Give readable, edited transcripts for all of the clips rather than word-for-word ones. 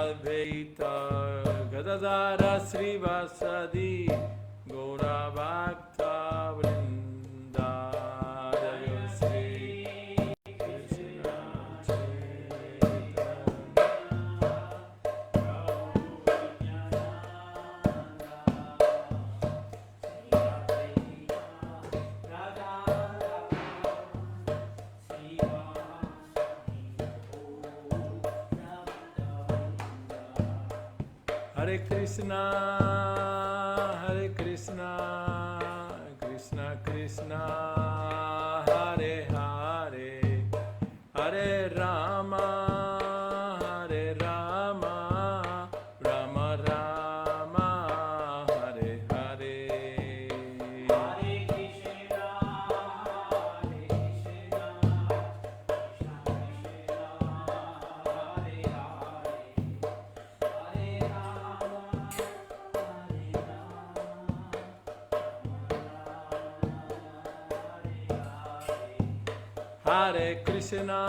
Advaita Gadadara Srivasadi Gaura Bhakta Vrinda Jaya Sri Krishna Chaitanya Hare Krishna, Krishna Krishna, Hare Hare, Hare Rama, Rama Rama, Hare Hare. Hare Krishna,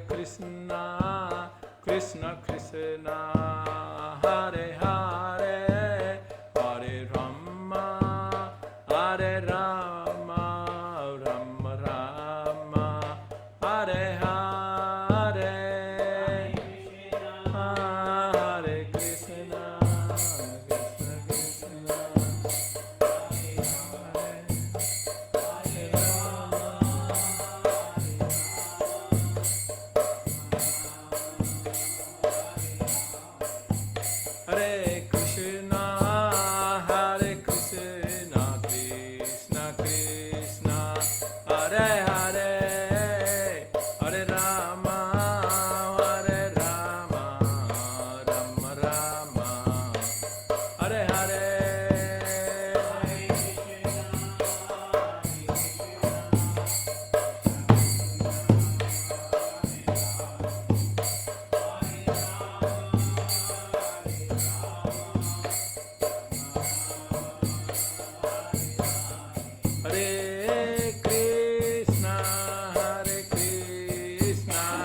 Krishna Krishna, Hare Hare. Hare Krishna, Krishna Krishna, Hare Hare, Hare Rama, Rama Rama, Hare Hare. Hare Krishna, Krishna Krishna, Hare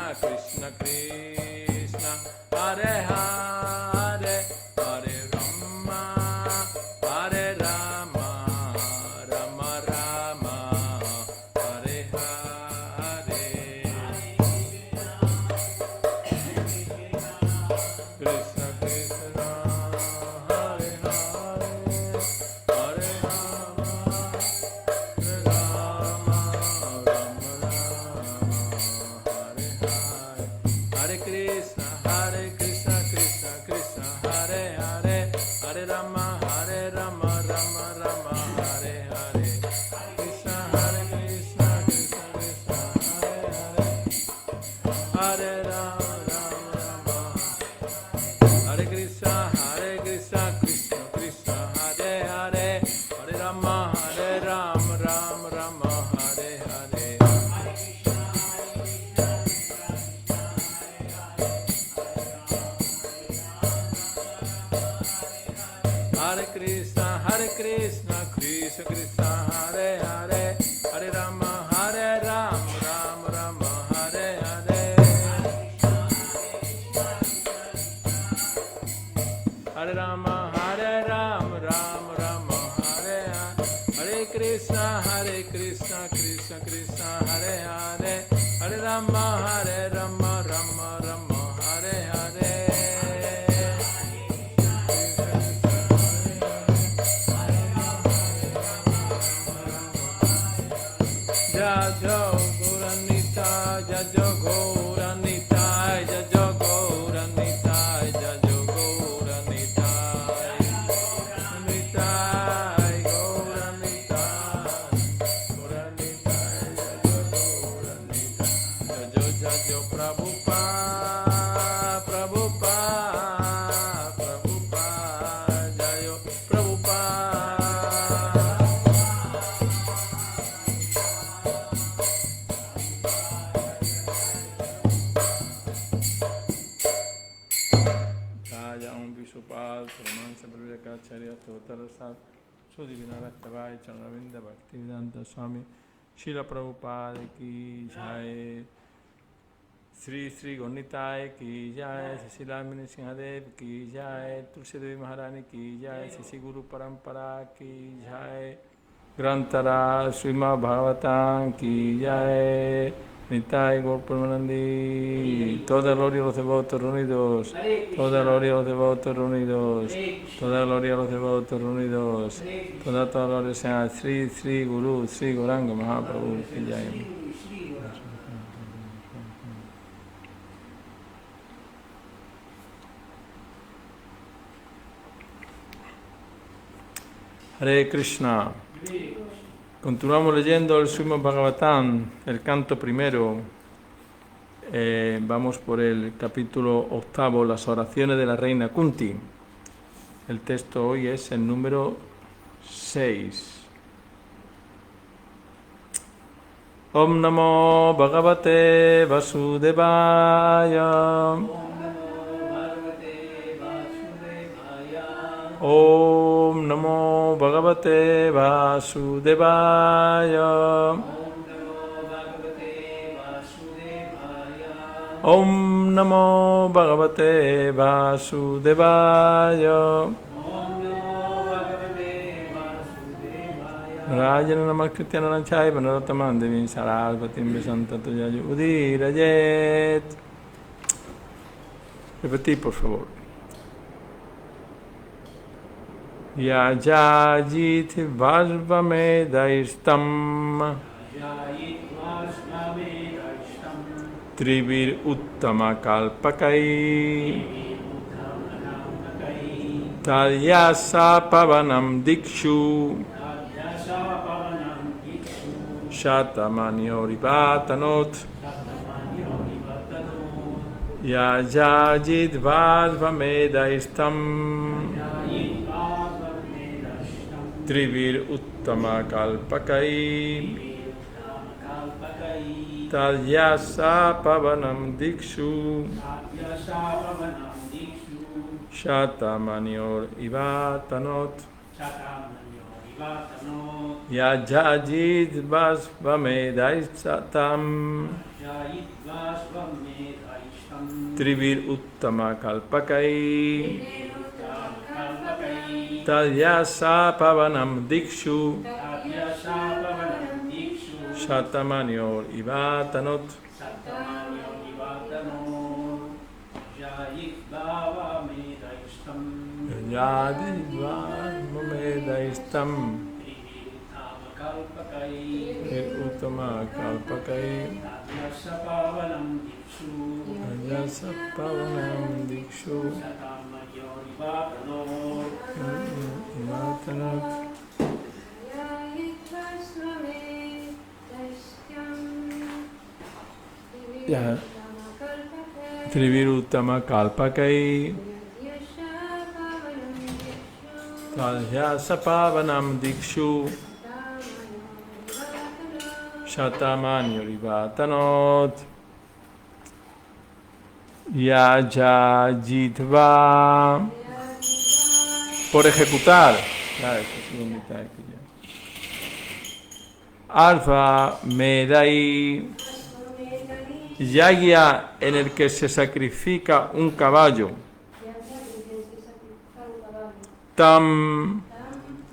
Krishna, Krishna Krishna, Hare Hare, Hare Rama, Rama Rama, Hare Hare. Hare Krishna, Krishna Krishna, Hare Hare, Hare Rama, Rama Rama, Hare Hare. Krishna Krishna, Hare Hare, Hare Rama, Hare Krishna, Krishna Krishna, Hare Hare, Hare Rama, Rama Rama, Hare Hare. Krishna Krishna, Krishna Krishna, Hare Hare, Hare Rama, Rama Rama, Hare Krishna, Krishna Krishna, Hare Hare, Hare Rama, Rama Rama, Hare Hare. Hare Krishna, Krishna Krishna, Hare Hare, Hare Rama, Rama Rama, Hare Hare. Hare Rama, Rama Rama, Hare Hare. Hare Krishna, Krishna Krishna, Hare Hare, Hare Rama, Rama Rama, Hare Hare. Jajo Gauranita, Jajo Gauranita, Jajo Gauranita, Jajo Gauranita, Gauranita, Gauranita, Gauranita, Jajo Gauranita, Jajo Prabhupada, Prabhupada, Jayo Prabhupada. Vishupal, Paramansa Vivekacharya, Totarasat, Sudivina Raktavai, Chanravinda Bhaktivedanta Swami, Srila Prabhupada ki Jai. Sri Sri Gornitai ki jai, Sri Lamini Singhadev ki jai, Tulsi Devi Maharani ki jai, Sri Guru Parampara ki jai, Grantara Srimad Bhagavatam ki jai, Nitai Gorpamanandi, toda gloria a los devotos reunidos, toda gloria a los devotos reunidos, toda gloria a los devotos reunidos, toda gloria sea Sri Sri Guru, Sri Gauranga Mahaprabhu ki jai. Hare Krishna. Continuamos leyendo el Srimad Bhagavatam, el canto primero. Vamos por el capítulo octavo, las oraciones de la reina Kunti. El texto hoy es el número 6. Om Namo Bhagavate Vasudevaya. Om Namo Bhagavate Vasudevaya. Om Namo Bhagavate Vasudevaya. Rajana Namaskritya Naranchaya Vanaratamam Devim Sarasvatim Vesantatoya Udirajet. Repetid, por favor. Yajajit Vajvamedaistam Trivir Uttama Kalpakai Talyasa Pavanam Dikshu Shatamaniorivatanot Yajajit Vajvamedaistam Trivir Uttama Kalpakai Talyasa Pavanam Dikshu Shatamanior Ivatanot Yajajid Vasvamedaisatam Trivir Uttama Kalpakai Talyasa Pavanam Dikshu Shatamanior Ivatanot Yadivavamedaistam Uttama Kalpakai Talyasa Pavanam Dikshu Ivatanot Trivir Uttama Kalpakai Talyasa Pavanam Dikshu Shatamanior Ivatanot Yajajitva. Por ejecutar. Alfa Medai. Yagya, en el que se sacrifica un caballo. Tam.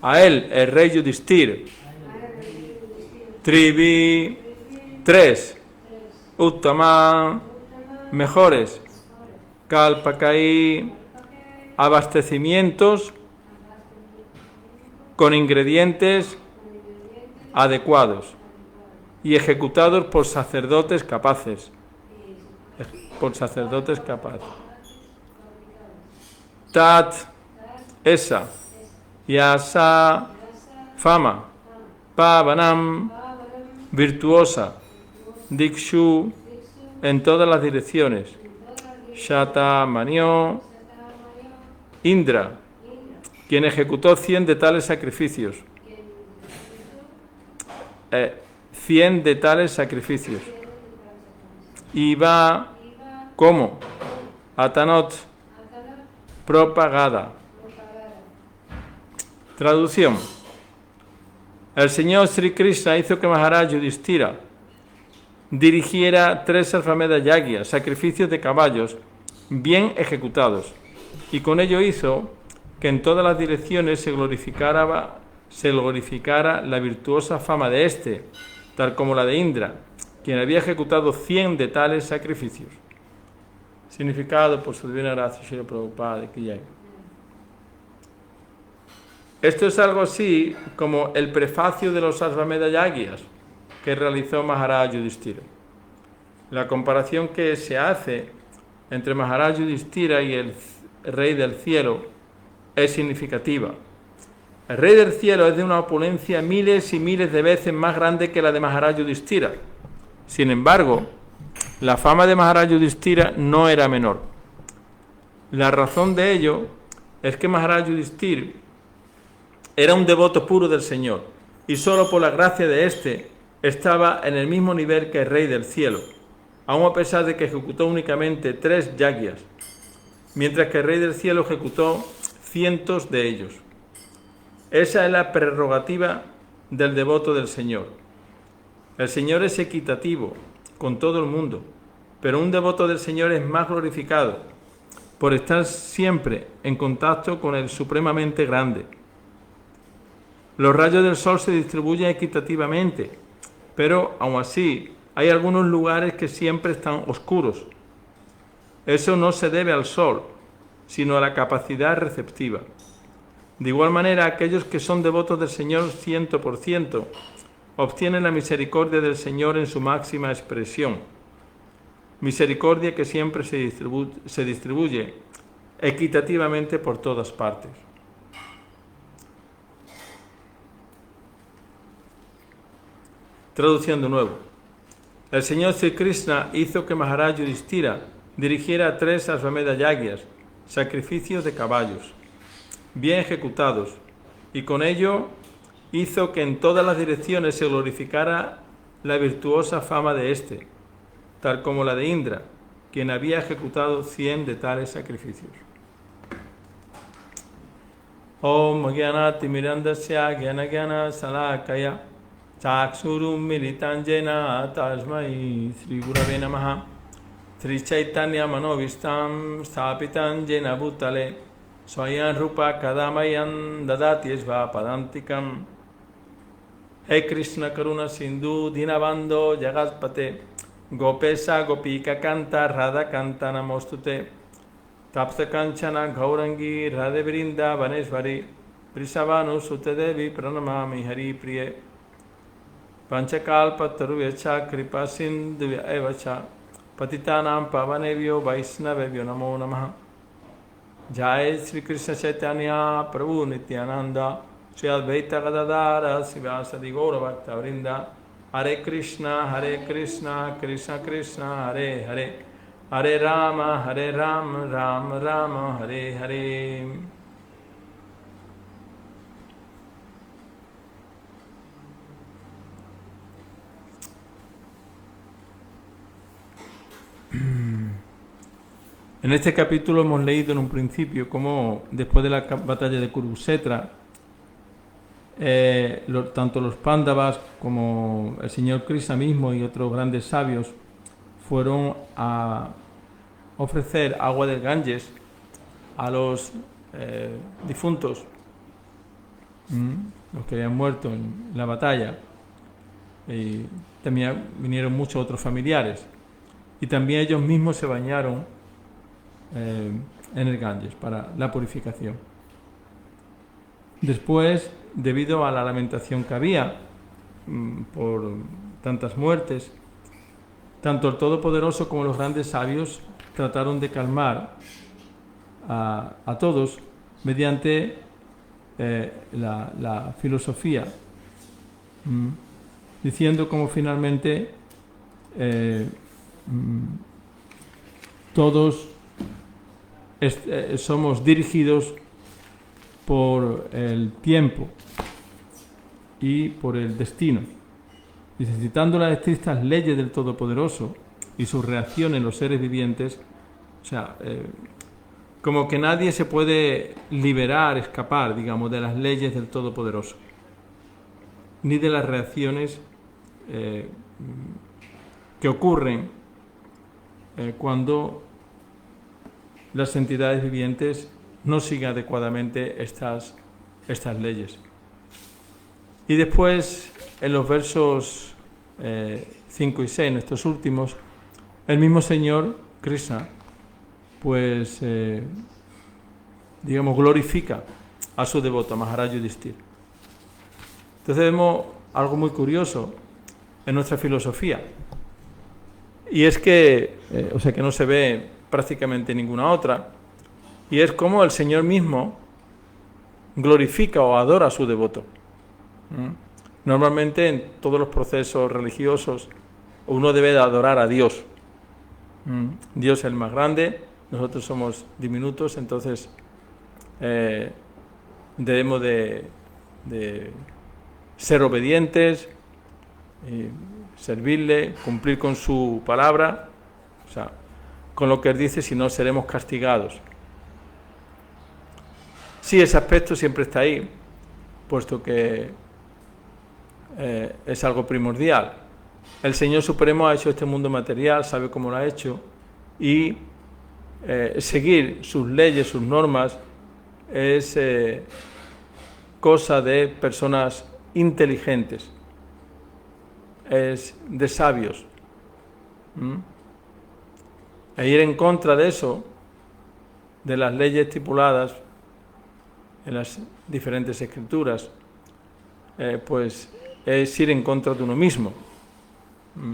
A él, el rey Yudhishthir. Trivi. 3. Uttama. Mejores. Kalpakai. Abastecimientos con ingredientes adecuados y ejecutados por sacerdotes capaces. Tat, esa. Yasa, fama. Pavanam, virtuosa. Dikshu, en todas las direcciones. Shata, manio. Indra, quien ejecutó 100 de tales sacrificios. 100 de tales sacrificios. Iva, ¿cómo? Atanot, propagada. Traducción. El Señor Sri Krishna hizo que Maharaj Yudhishthira dirigiera 3 Ashvamedha Yagyas, sacrificios de caballos, bien ejecutados, y con ello hizo que en todas las direcciones se glorificara la virtuosa fama de éste, tal como la de Indra, quien había ejecutado 100 de tales sacrificios. Significado por su divina gracia, Srila Prabhupada de Kiyai. Esto es algo así como el prefacio de los Ashvamedha Yagyas que realizó Maharaj Yudhishthira. La comparación que se hace entre Maharaj Yudhishthira y el Rey del Cielo es significativa. El Rey del Cielo es de una opulencia miles y miles de veces más grande que la de Maharaj Yudhishthira. Sin embargo, la fama de Maharaj Yudhishthira no era menor. La razón de ello es que Maharaj Yudhishthira era un devoto puro del Señor, y solo por la gracia de éste estaba en el mismo nivel que el Rey del Cielo, aun a pesar de que ejecutó únicamente 3 yagyas, mientras que el Rey del Cielo ejecutó cientos de ellos. Esa es la prerrogativa del devoto del Señor. El Señor es equitativo con todo el mundo, pero un devoto del Señor es más glorificado por estar siempre en contacto con el supremamente grande. Los rayos del sol se distribuyen equitativamente, pero aún así hay algunos lugares que siempre están oscuros. Eso no se debe al sol, sino a la capacidad receptiva. De igual manera, aquellos que son devotos del Señor 100% obtienen la misericordia del Señor en su máxima expresión. Misericordia que siempre se distribuye equitativamente por todas partes. Traducción de nuevo. El Señor Sri Krishna hizo que Maharaj Yudhishthira dirigiera 3 Ashvamedha Yagyas, sacrificios de caballos, bien ejecutados, y con ello hizo que en todas las direcciones se glorificara la virtuosa fama de éste, tal como la de Indra, quien había ejecutado 100 de tales sacrificios. Om Gyanati Mirandasya Gyana Gyana Salakaya Chaksurum Militanjena Tasmai Sri Gurave Namaha Sri Chaitanya Manovistam Stapitan Jena Bhutale Swayam Rupa Kadamayan Dadati Esva Padantikam. He Krishna Karuna Sindhu Dinabando Jagatpate Gopesa Gopika Kanta Radha Kanta Namostute Tapsa Kanchana Gaurangi Radhe Vrinda Vaneshvari Prisavanu Sutedevi Pranamami Hari Priye Panchakalpa Taruvecha Kripa Sindhu Evacha Patitanam Pavanevyo Vaisnavevyo Namo Namaha. Jai Sri Krishna Chaitanya Prabhu Nityananda Sri Advaita Gadadara Sivasadi Gaura Bhakta Vrinda. Hare Krishna Krishna Krishna Hare Hare Hare Rama Rama Rama Hare Hare. En este capítulo hemos leído en un principio cómo después de la batalla de Kurukshetra tanto los Pándavas como el señor Krishna mismo y otros grandes sabios fueron a ofrecer agua del Ganges a los difuntos, los que habían muerto en la batalla, y también vinieron muchos otros familiares, y también ellos mismos se bañaron en el Ganges para la purificación. Después, debido a la lamentación que había por tantas muertes, tanto el Todopoderoso como los grandes sabios trataron de calmar a todos mediante la filosofía, diciendo como finalmente todos somos dirigidos por el tiempo y por el destino. Dice, citando las estrictas leyes del Todopoderoso y su reacción en los seres vivientes, o sea, como que nadie se puede liberar, escapar, digamos, de las leyes del Todopoderoso, ni de las reacciones que ocurren cuando las entidades vivientes no siguen adecuadamente estas leyes. Y después, en los versos 5 y 6, en estos últimos, el mismo Señor, Krishna, pues, glorifica a su devoto, a Maharaj Yudhishthira. Entonces vemos algo muy curioso en nuestra filosofía, y es que, que no se ve prácticamente ninguna otra, y es como el Señor mismo glorifica o adora a su devoto. Normalmente en todos los procesos religiosos uno debe de adorar a Dios. Dios es el más grande, nosotros somos diminutos, entonces debemos de ser obedientes, servirle, cumplir con su palabra, con lo que Él dice, si no seremos castigados. Sí, ese aspecto siempre está ahí, puesto que es algo primordial. El Señor Supremo ha hecho este mundo material, sabe cómo lo ha hecho, y seguir sus leyes, sus normas, es cosa de personas inteligentes, es de sabios. E ir en contra de eso, de las leyes estipuladas en las diferentes escrituras, pues es ir en contra de uno mismo,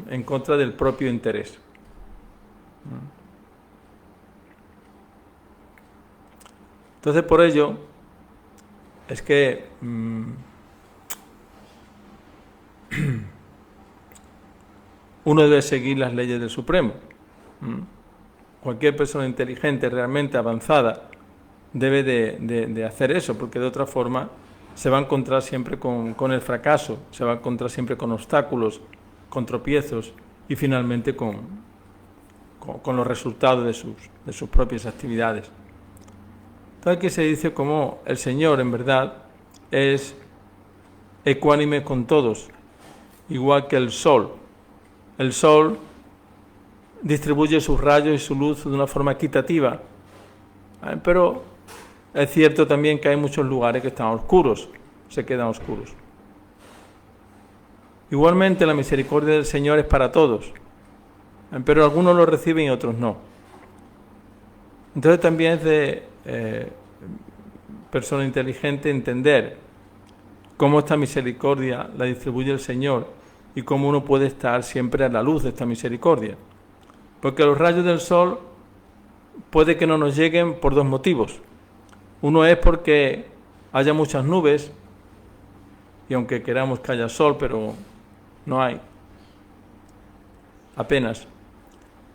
en contra del propio interés. Entonces, por ello, es que uno debe seguir las leyes del Supremo. Cualquier persona inteligente, realmente avanzada, debe de hacer eso, porque de otra forma se va a encontrar siempre con el fracaso, se va a encontrar siempre con obstáculos, con tropiezos y finalmente con los resultados de sus propias actividades. Entonces aquí se dice como el Señor en verdad es ecuánime con todos, igual que el sol. El sol distribuye sus rayos y su luz de una forma equitativa, pero es cierto también que hay muchos lugares que están oscuros, se quedan oscuros. Igualmente la misericordia del Señor es para todos, pero algunos lo reciben y otros no. Entonces también es de persona inteligente entender cómo esta misericordia la distribuye el Señor y cómo uno puede estar siempre a la luz de esta misericordia. Porque los rayos del sol puede que no nos lleguen por dos motivos. Uno es porque haya muchas nubes, y aunque queramos que haya sol, pero no hay, apenas.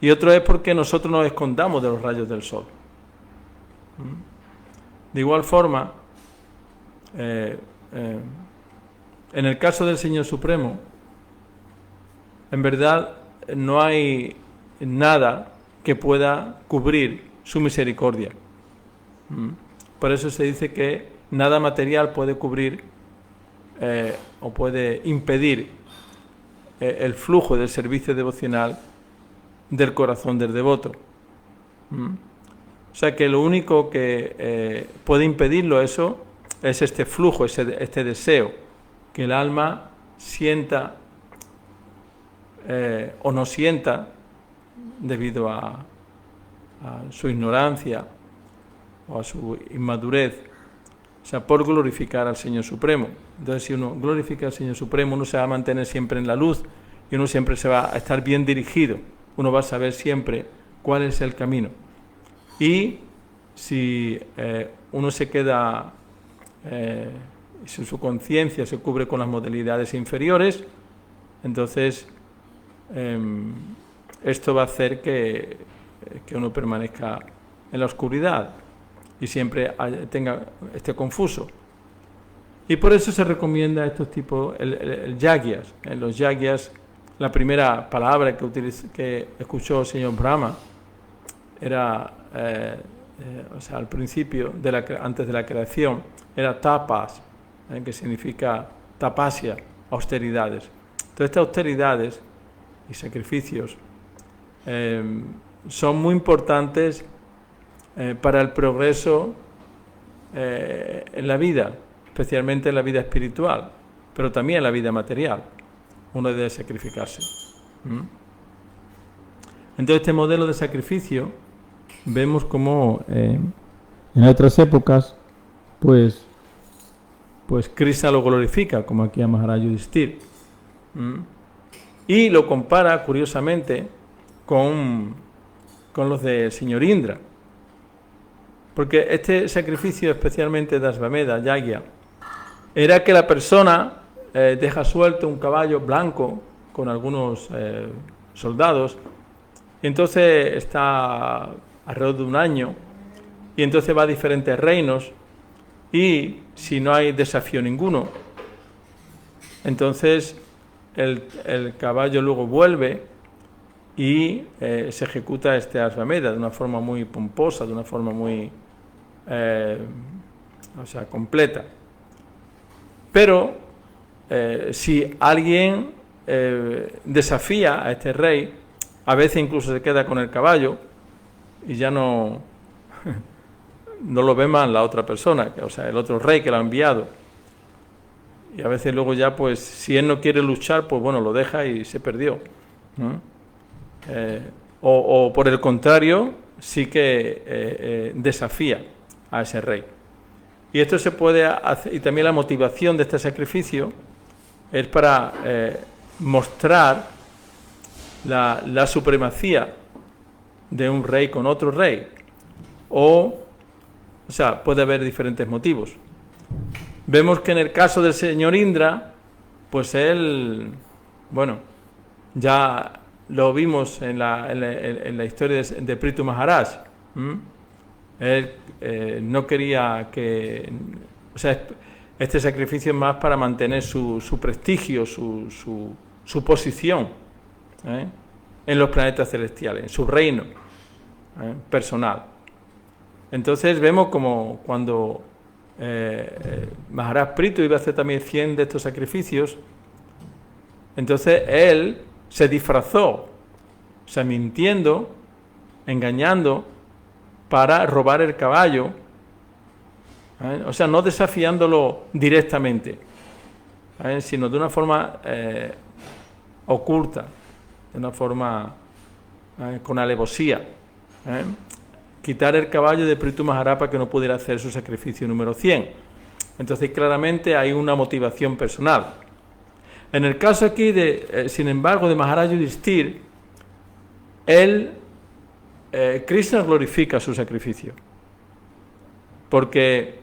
Y otro es porque nosotros nos escondamos de los rayos del sol. De igual forma, en el caso del Señor Supremo, en verdad no hay nada que pueda cubrir su misericordia. Por eso se dice que nada material puede cubrir o puede impedir el flujo del servicio devocional del corazón del devoto. O sea que lo único que puede impedirlo eso es este flujo, este deseo, que el alma sienta o no sienta debido a su ignorancia o a su inmadurez, o sea, por glorificar al Señor Supremo. Entonces, si uno glorifica al Señor Supremo, uno se va a mantener siempre en la luz y uno siempre se va a estar bien dirigido. Uno va a saber siempre cuál es el camino. Y si uno se queda, si su conciencia se cubre con las modalidades inferiores, entonces esto va a hacer que uno permanezca en la oscuridad y siempre esté confuso. Y por eso se recomienda estos tipos, el yagyas. En los yagyas, la primera palabra que escuchó el señor Brahma era, al principio, antes de la creación, era tapas, que significa tapasya, austeridades. Entonces estas austeridades y sacrificios son muy importantes para el progreso en la vida, especialmente en la vida espiritual, pero también en la vida material. Uno debe sacrificarse. Entonces, este modelo de sacrificio vemos como en otras épocas, pues Krishna lo glorifica, como aquí a Maharaj Yudhishthira. Y lo compara, curiosamente, con los del señor Indra. Porque este sacrificio, especialmente de Ashvamedha, Yagya, era que la persona deja suelto un caballo blanco con algunos soldados, y entonces está alrededor de un año, y entonces va a diferentes reinos, y si no hay desafío ninguno, entonces el caballo luego vuelve y se ejecuta este Ashvamedha de una forma muy pomposa, de una forma muy completa. Pero si alguien desafía a este rey, a veces incluso se queda con el caballo y ya no lo ve más la otra persona, o sea, el otro rey que lo ha enviado. Y a veces luego ya, pues, si él no quiere luchar, pues bueno, lo deja y se perdió, ¿no? O por el contrario, sí que desafía a ese rey. Y esto se puede hacer, y también la motivación de este sacrificio es para mostrar la supremacía de un rey con otro rey. O sea, puede haber diferentes motivos. Vemos que en el caso del señor Indra, pues él, bueno, ya lo vimos en la historia de Prithu Maharaj. Él no quería que... O sea, este sacrificio es más para mantener su prestigio, su posición en los planetas celestiales, en su reino personal. Entonces vemos como cuando Maharaj Prithu iba a hacer también 100 de estos sacrificios, entonces él se disfrazó, o sea, mintiendo, engañando, para robar el caballo, o sea, no desafiándolo directamente, sino de una forma oculta, de una forma con alevosía, quitar el caballo de Prithu Maharaj para que no pudiera hacer su sacrificio número 100. Entonces, claramente hay una motivación personal. En el caso aquí, sin embargo, de Maharaj Yudhishthira, Krishna glorifica su sacrificio, porque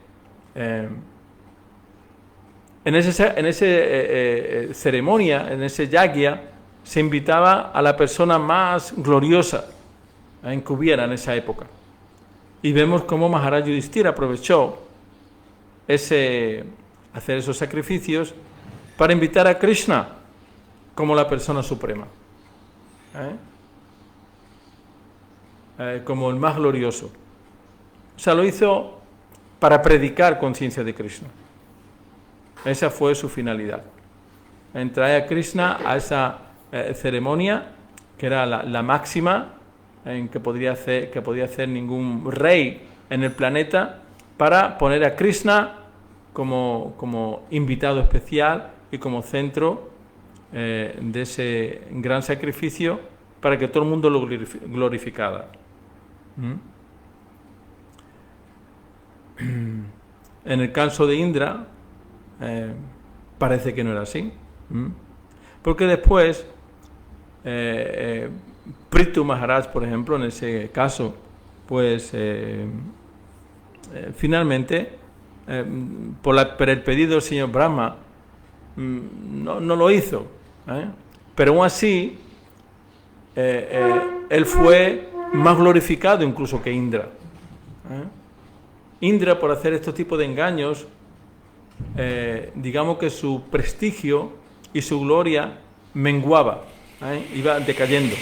en ese ceremonia, en ese yagya, se invitaba a la persona más gloriosa que hubiera en esa época. Y vemos cómo Maharaj Yudhishthira aprovechó hacer esos sacrificios para invitar a Krishna como la persona suprema, como el más glorioso. O sea, lo hizo para predicar conciencia de Krishna. Esa fue su finalidad, en traer a Krishna a esa ceremonia que era la máxima en que podía hacer ningún rey en el planeta, para poner a Krishna como invitado especial y como centro de ese gran sacrificio, para que todo el mundo lo glorificara. En el caso de Indra parece que no era así, porque después Prithu Maharaj, por ejemplo, en ese caso, pues finalmente por el pedido del señor Brahma no lo hizo, pero aún así él fue más glorificado incluso que Indra. Indra, por hacer estos tipos de engaños, digamos que su prestigio y su gloria menguaba, iba decayendo.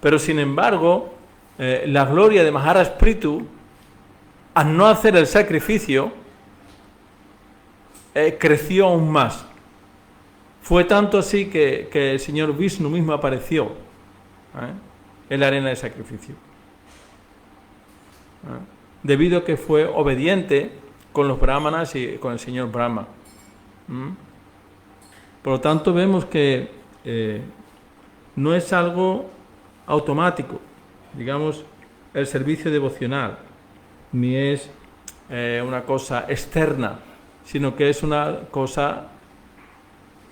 Pero sin embargo, la gloria de Maharaj Prithu, al no hacer el sacrificio, creció aún más. Fue tanto así que el señor Vishnu mismo apareció en la arena de sacrificio. Debido a que fue obediente con los brahmanas y con el señor Brahma. Por lo tanto, vemos que no es algo automático, digamos, el servicio devocional, ni es una cosa externa, sino que es una cosa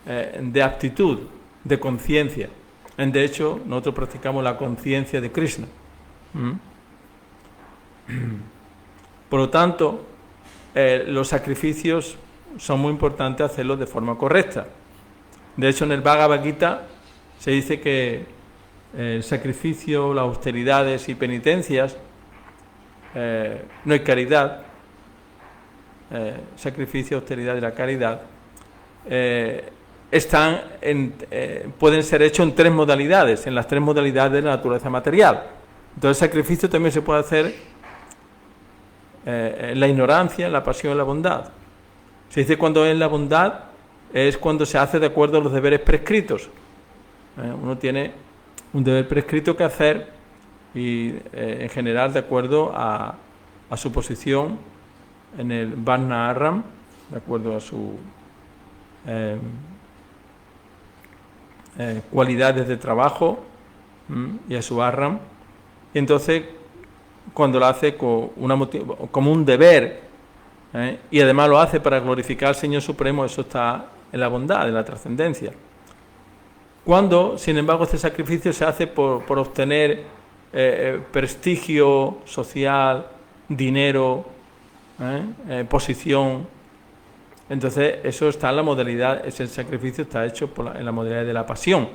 de actitud, de conciencia. De hecho, nosotros practicamos la conciencia de Krishna. Por lo tanto, los sacrificios son muy importantes hacerlos de forma correcta. De hecho, en el Bhagavad Gita se dice que el sacrificio, las austeridades y penitencias, no hay caridad, sacrificio, austeridad y la caridad, pueden ser hechos en 3 modalidades, en las 3 modalidades de la naturaleza material. Entonces el sacrificio también se puede hacer en la ignorancia, en la pasión y en la bondad. Se dice cuando es la bondad, es cuando se hace de acuerdo a los deberes prescritos. Uno tiene un deber prescrito que hacer y en general de acuerdo a su posición en el Varna Ashram, de acuerdo a su cualidades de trabajo y a su Ashram. Y entonces cuando lo hace como un deber y además lo hace para glorificar al Señor Supremo, eso está en la bondad, en la trascendencia. Cuando, sin embargo, este sacrificio se hace por obtener prestigio social, dinero, posición, entonces eso está en la modalidad, ese sacrificio está hecho en la modalidad de la pasión.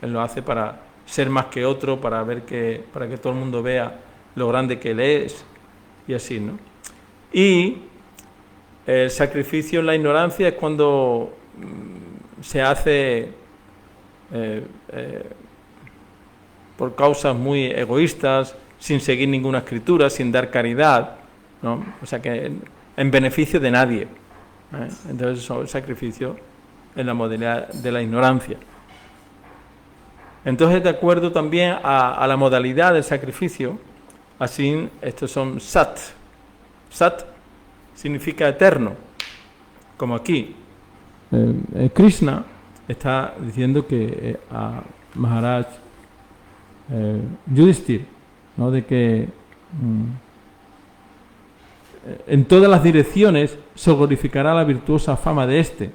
Él lo hace para ser más que otro, para que todo el mundo vea lo grande que él es, y así, ¿no? Y el sacrificio en la ignorancia es cuando se hace por causas muy egoístas, sin seguir ninguna escritura, sin dar caridad, ¿no? O sea que en beneficio de nadie. Entonces eso es el sacrificio en la modalidad de la ignorancia. Entonces, de acuerdo también a la modalidad del sacrificio, así estos son sat. Sat significa eterno, como aquí. Krishna está diciendo que a Maharaj Yudhishthira, ¿no? De que en todas las direcciones se glorificará la virtuosa fama de este,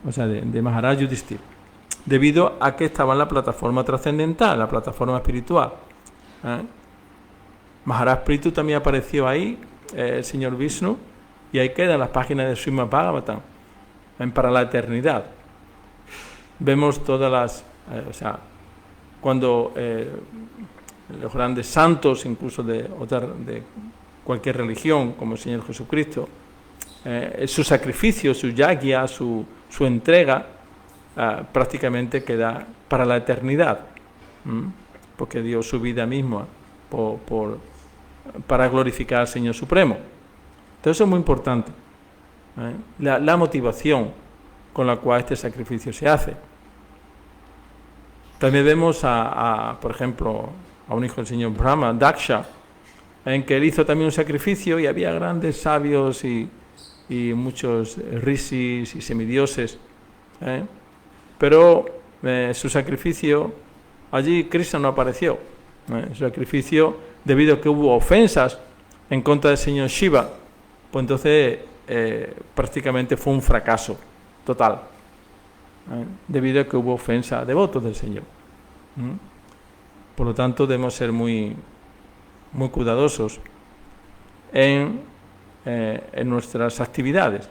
o sea, de Maharaj Yudhishthira, debido a que estaba en la plataforma trascendental, la plataforma espiritual. Maharaj Prithu también apareció ahí, el señor Vishnu, y ahí quedan las páginas de Srimad Bhagavatam, para la eternidad. Vemos todas las, o sea, cuando los grandes santos, incluso de cualquier religión, como el Señor Jesucristo, su sacrificio, su yagya, su entrega, prácticamente queda para la eternidad, porque dio su vida misma para glorificar al Señor Supremo. Entonces eso es muy importante, la motivación con la cual este sacrificio se hace. También vemos por ejemplo, a un hijo del señor Brahma, Daksha, en que él hizo también un sacrificio y había grandes sabios y muchos rishis y semidioses, pero su sacrificio, allí Krishna no apareció. Su sacrificio, debido a que hubo ofensas en contra del señor Shiva, pues entonces prácticamente fue un fracaso total, debido a que hubo ofensa a devotos del Señor. Por lo tanto, debemos ser muy, muy cuidadosos en nuestras actividades.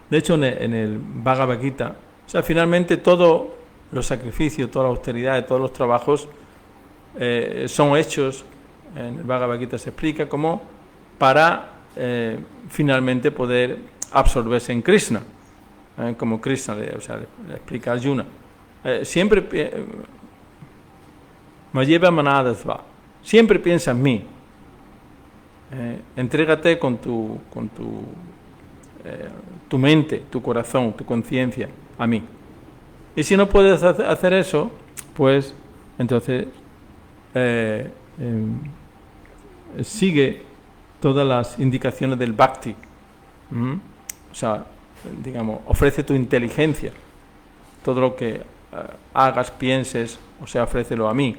De hecho, en el Bhagavad Gita, o sea, finalmente todos los sacrificios, toda la austeridad, todos los trabajos son hechos, en el Bhagavad Gita se explica, como para finalmente poder absorberse en Krishna, como Krishna le explica a Arjuna. Siempre Mayeva Manadasva, siempre piensa en mí. Entrégate con tu mente, tu corazón, tu conciencia a mí. Y si no puedes hacer eso, pues entonces sigue todas las indicaciones del bhakti. O sea, digamos, ofrece tu inteligencia. Todo lo que hagas, pienses, o sea, ofrécelo a mí.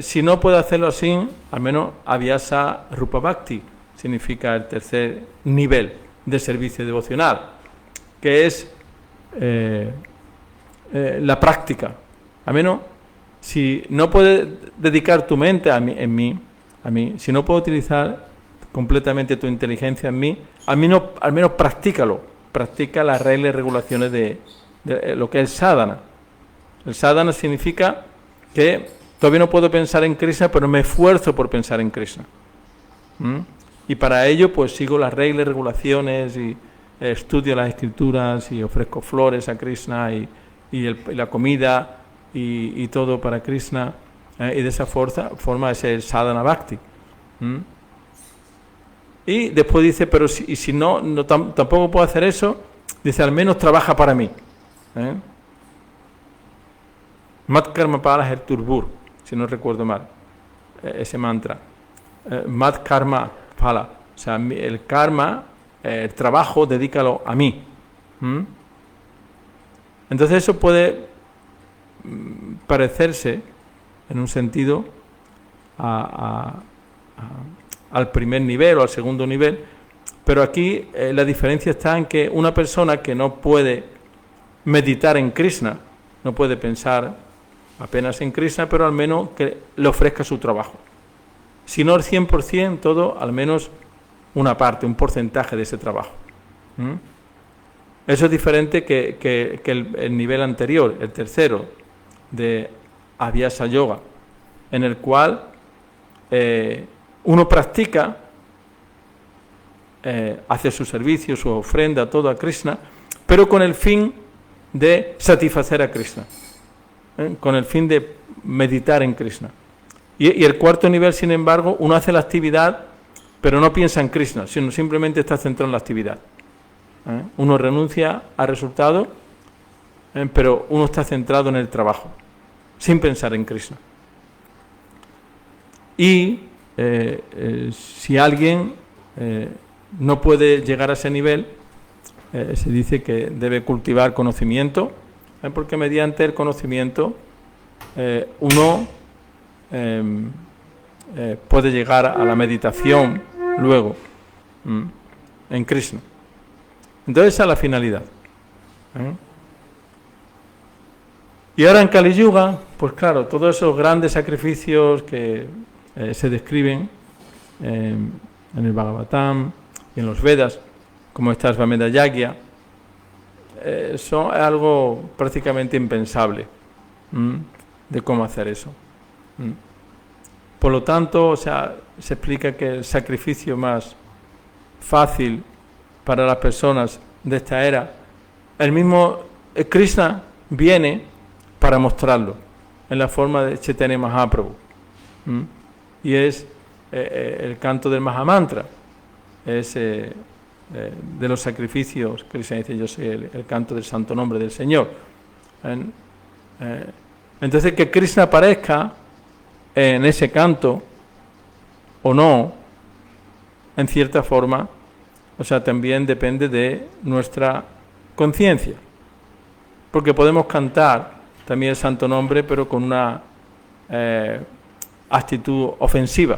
Si no puedo hacerlo así, al menos Abhyasa Rupa Bhakti significa el tercer nivel de servicio devocional, que es la práctica. Al menos, si no puedes dedicar tu mente a mí, si no puedo utilizar completamente tu inteligencia en mí, al menos practícalo. Practica las reglas y regulaciones de lo que es sadhana. El sadhana significa que todavía no puedo pensar en Krishna, pero me esfuerzo por pensar en Krishna. Y para ello, pues sigo las reglas y regulaciones y estudio las escrituras y ofrezco flores a Krishna y la comida y todo para Krishna. Y de esa forma es el sadhana bhakti. Y después dice, pero si no tampoco puedo hacer eso, dice, al menos trabaja para mí. Mat karma pala her turbur, si no recuerdo mal, ese mantra. Mat karma pala, o sea, el karma, el trabajo, dedícalo a mí. Entonces eso puede parecerse, en un sentido, al primer nivel o al segundo nivel, pero aquí la diferencia está en que una persona que no puede meditar en Krishna, no puede pensar apenas en Krishna, pero al menos que le ofrezca su trabajo. Si no el 100%, todo, al menos una parte, un porcentaje de ese trabajo. Eso es diferente que el nivel anterior, el tercero, de Abhyasa Yoga, en el cual uno practica, hace su servicio, su ofrenda, todo a Krishna, pero con el fin de satisfacer a Krishna, con el fin de meditar en Krishna. Y el cuarto nivel, sin embargo, uno hace la actividad, pero no piensa en Krishna, sino simplemente está centrado en la actividad. Uno renuncia al resultado, pero uno está centrado en el trabajo, sin pensar en Krishna. Y si alguien no puede llegar a ese nivel, se dice que debe cultivar conocimiento, porque mediante el conocimiento uno puede llegar a la meditación luego en Krishna. Entonces esa es la finalidad. Y ahora en Kali Yuga, pues claro, todos esos grandes sacrificios que se describen en el Bhagavatam y en los Vedas, como esta Svamedha Yagya, son algo prácticamente impensable de cómo hacer eso. Por lo tanto, o sea, se explica que el sacrificio más fácil para las personas de esta era, el mismo Krishna viene para mostrarlo en la forma de Chaitanya Mahaprabhu. Y es el canto del Mahamantra, es de los sacrificios. Krishna dice, yo soy el canto del santo nombre del Señor. Entonces, que Krishna aparezca en ese canto o no, en cierta forma, o sea, también depende de nuestra conciencia, porque podemos cantar también el santo nombre, pero con una actitud ofensiva,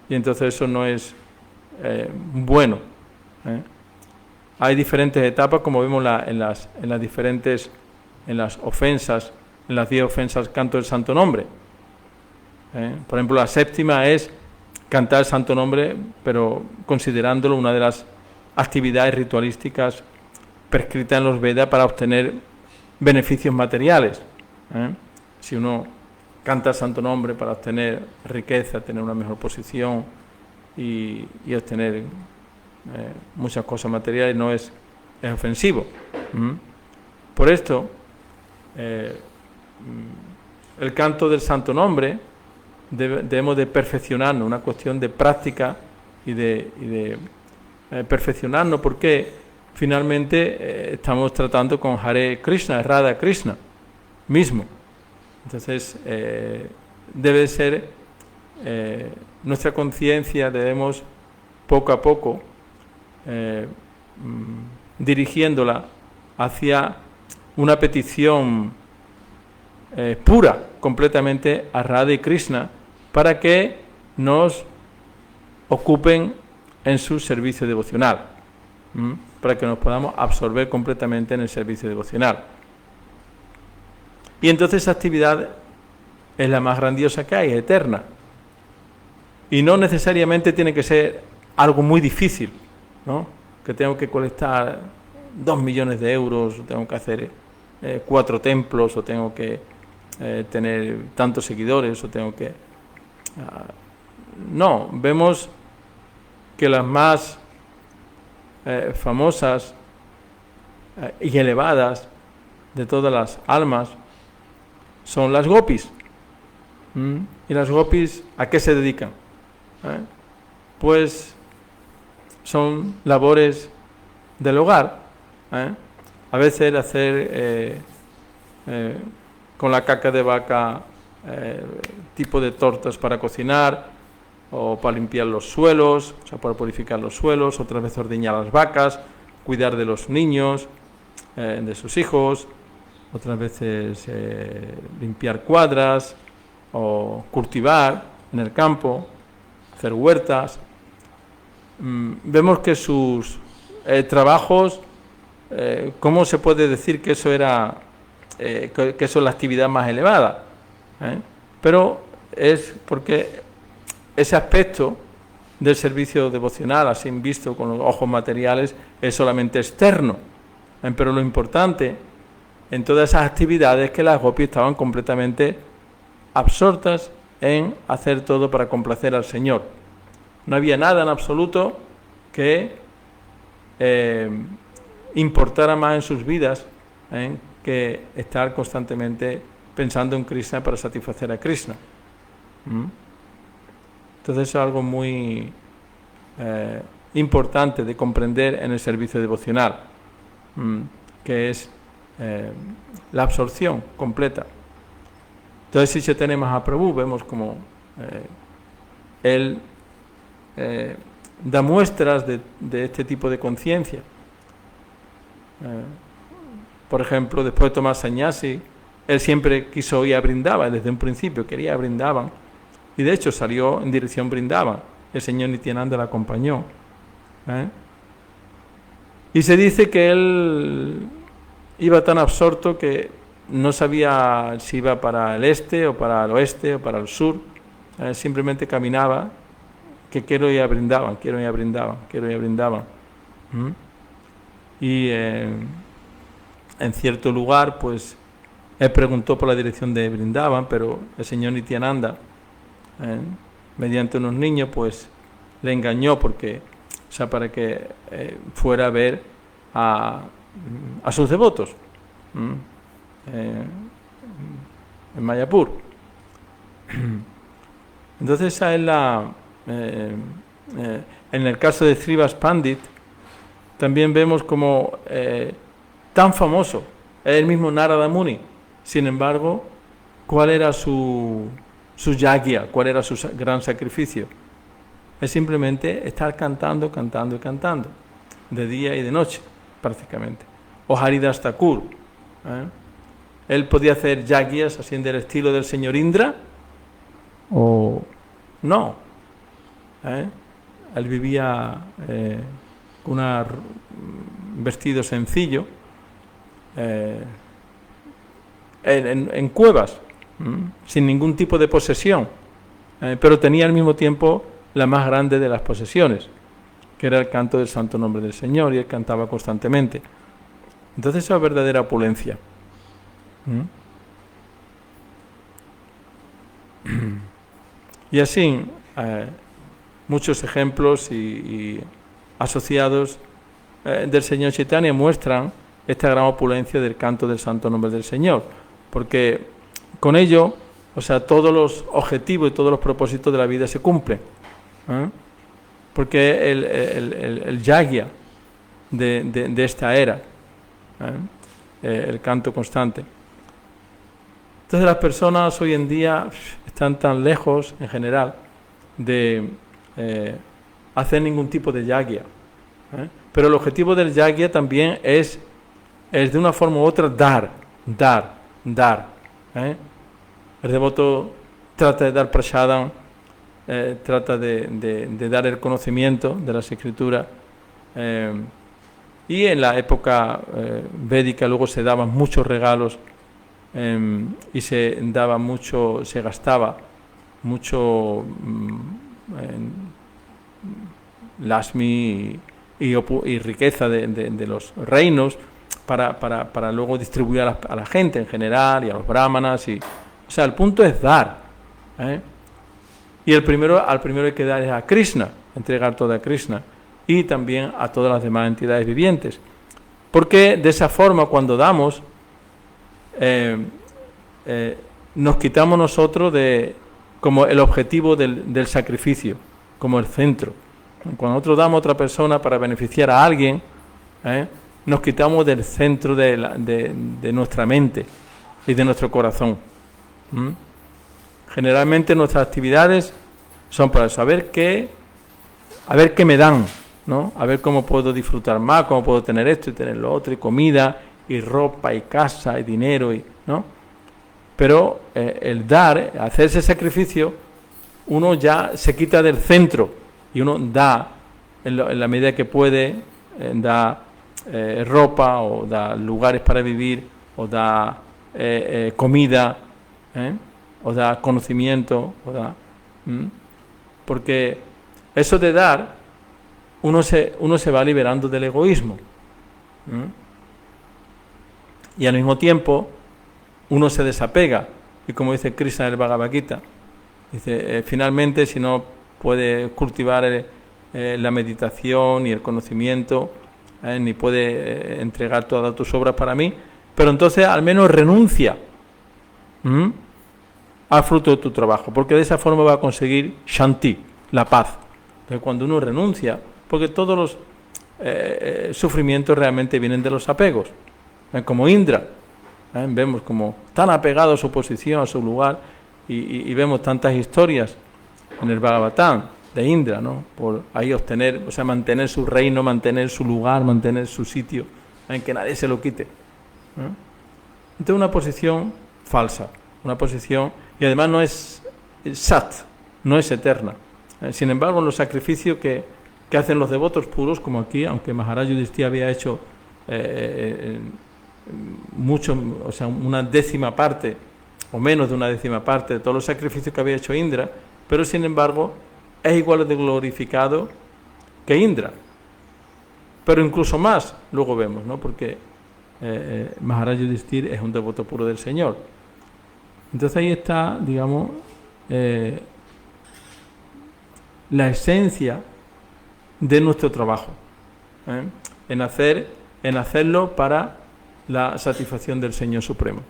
y entonces eso no es bueno. Hay diferentes etapas, como vemos en las ofensas, en las 10 ofensas canto del santo nombre. Por ejemplo, la séptima es cantar el santo nombre, pero considerándolo una de las actividades ritualísticas prescritas en los Vedas para obtener beneficios materiales. Si uno canta el santo nombre para obtener riqueza, tener una mejor posición y obtener muchas cosas materiales, no es ofensivo. Por esto, el canto del santo nombre debemos de perfeccionarnos, una cuestión de práctica y de perfeccionarnos, porque finalmente estamos tratando con Hare Krishna, Radha Krishna mismo. Entonces debe ser nuestra conciencia, debemos poco a poco dirigiéndola hacia una petición pura completamente a Radha y Krishna, para que nos ocupen en su servicio devocional, para que nos podamos absorber completamente en el servicio devocional. Y entonces esa actividad es la más grandiosa que hay, eterna. Y no necesariamente tiene que ser algo muy difícil, ¿no? Que tengo que colectar 2 millones de euros, o tengo que hacer 4 templos, o tengo que tener tantos seguidores, o tengo que... no, vemos que las más famosas y elevadas de todas las almas son las gopis. ¿Y las gopis a qué se dedican? Pues son labores del hogar. A veces hacer con la caca de vaca tipo de tortas para cocinar, o para limpiar los suelos, o sea, para purificar los suelos, otras veces ordeñar las vacas, cuidar de los niños, de sus hijos, otras veces limpiar cuadras, o cultivar en el campo, hacer huertas. Vemos que sus trabajos, ¿cómo se puede decir que eso era, que eso es la actividad más elevada? Pero es porque ese aspecto del servicio devocional, así visto con los ojos materiales, es solamente externo. Pero lo importante en todas esas actividades es que las gopis estaban completamente absortas en hacer todo para complacer al Señor. No había nada en absoluto que importara más en sus vidas que estar constantemente pensando en Krishna para satisfacer a Krishna. Entonces es algo muy importante de comprender en el servicio devocional, que es la absorción completa. Entonces, si Chaitanya Mahaprabhu, vemos como él da muestras de este tipo de conciencia. Por ejemplo, después de tomar sannyasi, él siempre quiso ir a Vrindavan, desde un principio quería a Vrindavan, y de hecho salió en dirección Vrindavan. El señor Nityananda le acompañó. Y se dice que él iba tan absorto que no sabía si iba para el este o para el oeste o para el sur. Simplemente caminaba, que quiero ir a Vrindavan, quiero ir a Vrindavan, quiero ir a Vrindavan. Y en cierto lugar, pues, él preguntó por la dirección de Vrindavan, pero el señor Nityananda, mediante unos niños, pues, le engañó porque, o sea, para que fuera a ver a sus devotos en Mayapur. Entonces esa es la en el caso de Srivas Pandit también vemos como tan famoso es el mismo Narada Muni. Sin embargo, ¿cuál era su yagya? ¿Cuál era su gran sacrificio? Es simplemente estar cantando, cantando y cantando, de día y de noche, prácticamente. O Haridas Thakur. Él podía hacer yagyas así del estilo del señor Indra, o no. Él vivía con un vestido sencillo, en cuevas, sin ningún tipo de posesión, pero tenía al mismo tiempo la más grande de las posesiones, que era el canto del santo nombre del Señor, y él cantaba constantemente. Entonces esa es verdadera opulencia. Y así muchos ejemplos y asociados del Señor Chaitanya muestran esta gran opulencia del canto del santo nombre del Señor, porque con ello o sea, todos los objetivos y todos los propósitos de la vida se cumplen. Porque el yagya de esta era, el canto constante. Entonces las personas hoy en día están tan lejos, en general, de hacer ningún tipo de yagya. Pero el objetivo del yagya también es de una forma u otra dar. El devoto trata de dar prasadam, trata de dar el conocimiento de las escrituras. Y en la época védica luego se daban muchos regalos y se gastaba mucho lasmi y riqueza de los reinos para luego distribuir a la gente en general y a los brahmanas. O sea, el punto es dar. Y al primero hay que dar es a Krishna, entregar todo a Krishna y también a todas las demás entidades vivientes. Porque de esa forma, cuando damos, nos quitamos nosotros como el objetivo del sacrificio, como el centro. Cuando nosotros damos a otra persona para beneficiar a alguien, nos quitamos del centro de nuestra mente y de nuestro corazón. Generalmente nuestras actividades son para saber qué me dan, ¿no? A ver cómo puedo disfrutar más, cómo puedo tener esto y tener lo otro, y comida, y ropa, y casa, y dinero, ¿no? Pero el dar, hacer ese sacrificio, uno ya se quita del centro y uno da en la medida que puede, da ropa, o da lugares para vivir, o da comida, o da conocimiento, porque eso de dar, uno se va liberando del egoísmo, y al mismo tiempo uno se desapega, y como dice Krishna en el Bhagavad Gita, dice, finalmente, si no puede cultivar la meditación y el conocimiento, ni puede entregar todas tus obras para mí, pero entonces al menos renuncia al fruto de tu trabajo, porque de esa forma va a conseguir Shanti, la paz. Entonces cuando uno renuncia, porque todos los sufrimientos realmente vienen de los apegos, como Indra, vemos como tan apegado a su posición, a su lugar, y vemos tantas historias en el Bhagavatam de Indra, ¿no? Por ahí obtener, o sea, mantener su reino, mantener su lugar, mantener su sitio, en que nadie se lo quite. Entonces una posición falsa, una posición, y además no es sat, no es eterna. Sin embargo, en los sacrificios que hacen los devotos puros, como aquí, aunque Maharaj Yudhishthira había hecho mucho, o sea, una décima parte, o menos de una décima parte de todos los sacrificios que había hecho Indra, pero sin embargo es igual de glorificado que Indra, pero incluso más, luego vemos, ¿no? Porque Maharaj Yudhishthira es un devoto puro del Señor. Entonces ahí está, digamos, la esencia de nuestro trabajo, en hacerlo para la satisfacción del Señor Supremo.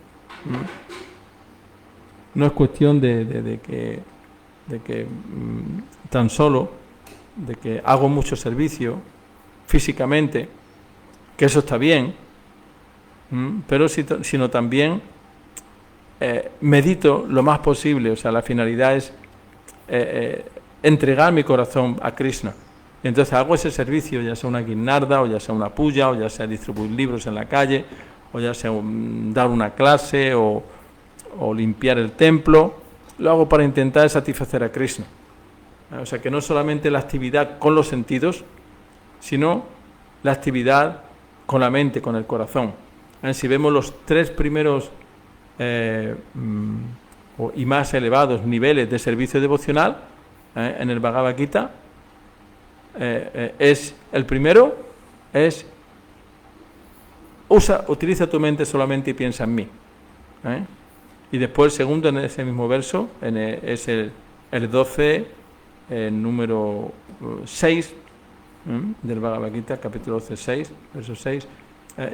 No es cuestión de que tan solo de que hago mucho servicio físicamente, que eso está bien, pero sino también medito lo más posible. O sea, la finalidad es entregar mi corazón a Krishna. Y entonces hago ese servicio, ya sea una guirnalda, o ya sea una puya, o ya sea distribuir libros en la calle, o ya sea dar una clase, o limpiar el templo. Lo hago para intentar satisfacer a Krishna. O sea, que no solamente la actividad con los sentidos, sino la actividad con la mente, con el corazón. Si vemos los tres primeros y más elevados niveles de servicio devocional en el Bhagavad Gita, el primero es utiliza tu mente solamente y piensa en mí. Y después el segundo, en ese mismo verso, es el 12, número 6 del Bhagavad Gita, capítulo 12, 6, verso 6.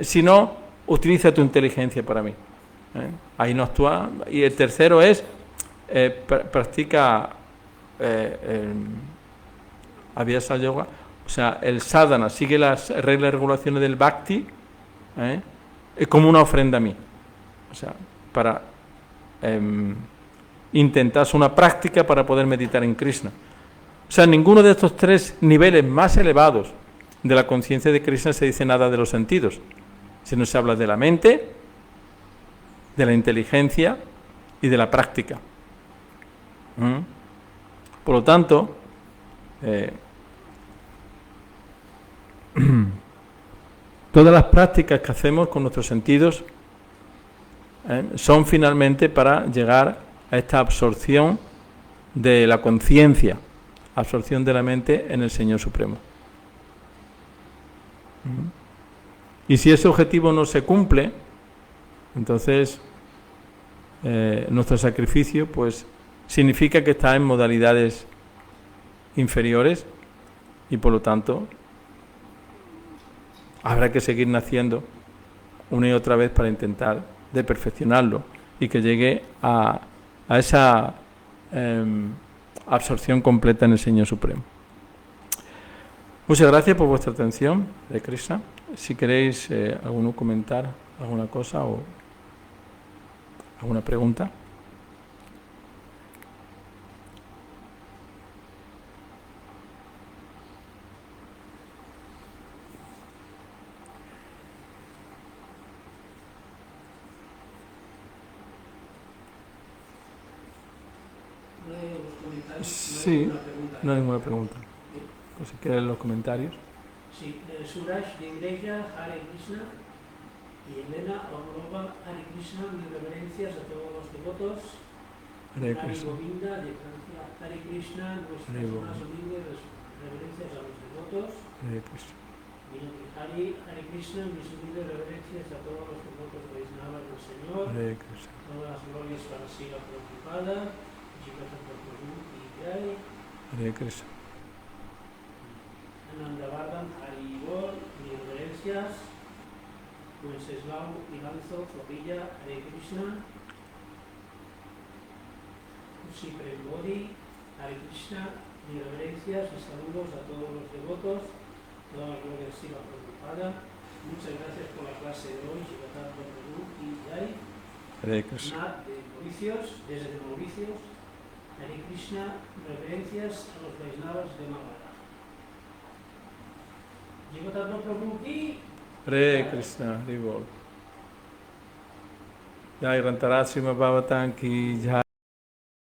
Si no, utiliza tu inteligencia para mí. Ahí no actúa. Y el tercero es practica Abhyasa Yoga, o sea, el sadhana sigue las reglas y regulaciones del bhakti, es como una ofrenda a mí, o sea, para intentar una práctica para poder meditar en Krishna. O sea, en ninguno de estos tres niveles más elevados de la conciencia de Krishna se dice nada de los sentidos, sino se habla de la mente, de la inteligencia y de la práctica. Por lo tanto, todas las prácticas que hacemos con nuestros sentidos son finalmente para llegar a esta absorción de la conciencia, absorción de la mente en el Señor Supremo. Y si ese objetivo no se cumple, entonces nuestro sacrificio pues significa que está en modalidades inferiores y por lo tanto habrá que seguir naciendo una y otra vez para intentar de perfeccionarlo y que llegue a esa absorción completa en el Señor Supremo. Muchas gracias por vuestra atención, Hare Krishna. Si queréis alguno comentar alguna cosa o alguna pregunta. Sí, no hay ninguna pregunta. Pues si quieres los comentarios. Sí, Suraj de Iglesia, Hare Krishna, y Elena Orlova, Hare Krishna, mis reverencias a todos los devotos. Hare Hari Krishna. Govinda de Francia, Hare Krishna, nuestras más humildes reverencias a los devotos. Hare Krishna. Hare Krishna, mis humildes reverencias a todos los devotos Vaishnavas del Señor. Hare Krishna. Todas las glorias para Srila Prabhupada, Jivata Prabhu y Jai. Hare Krishna. Anandavardhan, Hari Bol, mis reverencias. Wenceslao Ivanzo, Zorrilla, Hare Krishna. Kusi Prembodi, Hare Krishna, mis reverencias y saludos a todos los devotos. Toda la gloria a Srila Prabhupada. Muchas gracias por la clase de hoy, Jivata Prabhu y Jai. Hare Krishna. Nat de Mauricios, desde Mauricios. Hare Krishna, reverencias a los Vaishnavas de Magadha. Jivata Prabhu y Hare Krishna. Hare Bol. Jai Rantaraj Srimad Bhagavatam ki jai.